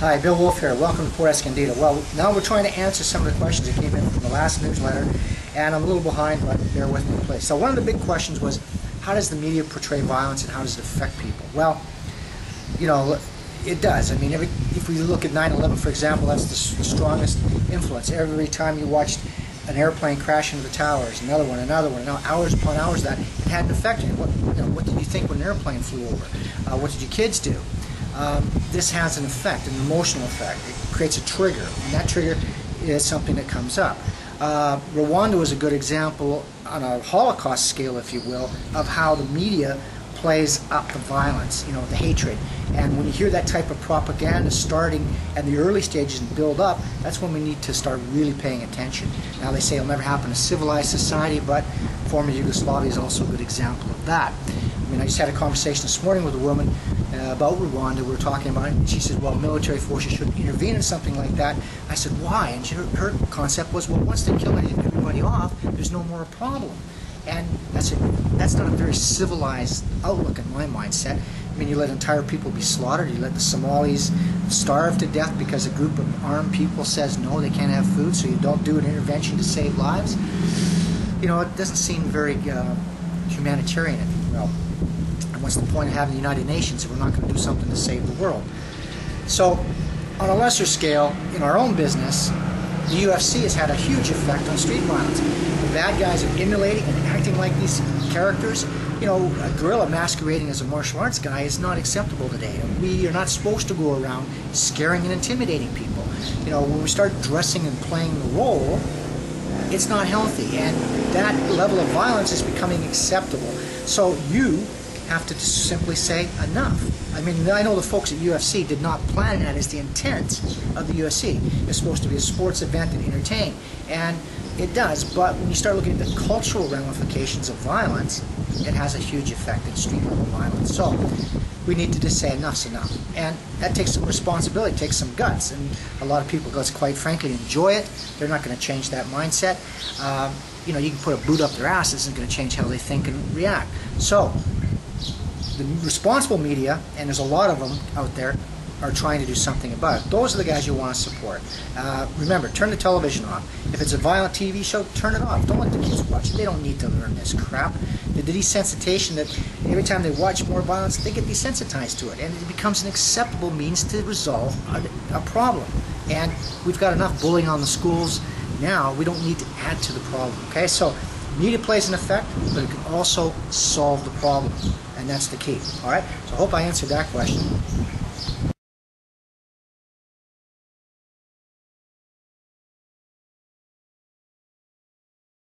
Hi, Bill Wolfe here. Welcome to Port Escondido. Well, now we're trying to answer some of the questions that came in from the last newsletter, and I'm a little behind, but bear with me, please. So one of the big questions was, how does the media portray violence and how does it affect people? Well, you know, it does. I mean, if we look at 9/11, for example, that's the strongest influence. Every time you watched an airplane crash into the towers, another one, now hours upon hours of that, it had an effect on you. What did you think when an airplane flew over? What did your kids do? This has an effect, an emotional effect. It creates a trigger, and that trigger is something that comes up. Rwanda was a good example on a Holocaust scale, if you will, of how the media plays up the violence, you know, the hatred. And when you hear that type of propaganda starting at the early stages and build up, that's when we need to start really paying attention. Now they say it'll never happen in a civilized society, but former Yugoslavia is also a good example of that. I mean, I just had a conversation this morning with a woman about Rwanda. We were talking about it, and she said, well, military forces shouldn't intervene in something like that. I said, why? And her concept was, well, once they kill everybody off, there's no more problem. And that's not a very civilized outlook in my mindset. I mean, you let entire people be slaughtered, you let the Somalis starve to death because a group of armed people says no, they can't have food, so you don't do an intervention to save lives. You know, it doesn't seem very humanitarian, if you will. And what's the point of having the United Nations if we're not going to do something to save the world? So, on a lesser scale, in our own business, the UFC has had a huge effect on street violence. The bad guys are emulating and acting like these characters. You know, a gorilla masquerading as a martial arts guy is not acceptable today. We are not supposed to go around scaring and intimidating people. You know, when we start dressing and playing the role, it's not healthy, and that level of violence is becoming acceptable. So you have to simply say enough. I mean, I know the folks at UFC did not plan that as the intent of the UFC. It's supposed to be a sports event and entertain, and it does, but when you start looking at the cultural ramifications of violence, it has a huge effect in street level violence. So we need to just say enough's enough, and that takes some responsibility, takes some guts, and a lot of people, quite frankly, enjoy it. They're not going to change that mindset. You know, you can put a boot up their ass, it isn't going to change how they think and react. So the responsible media, and there's a lot of them out there, are trying to do something about it. Those are the guys you want to support. Remember, turn the television off. If it's a violent TV show, turn it off. Don't let the kids watch it. They don't need to learn this crap. The desensitization that every time they watch more violence, they get desensitized to it, and it becomes an acceptable means to resolve a problem. And we've got enough bullying on the schools now. We don't need to add to the problem. Okay, so media plays an effect, but it can also solve the problem, and that's the key. All right. So I hope I answered that question.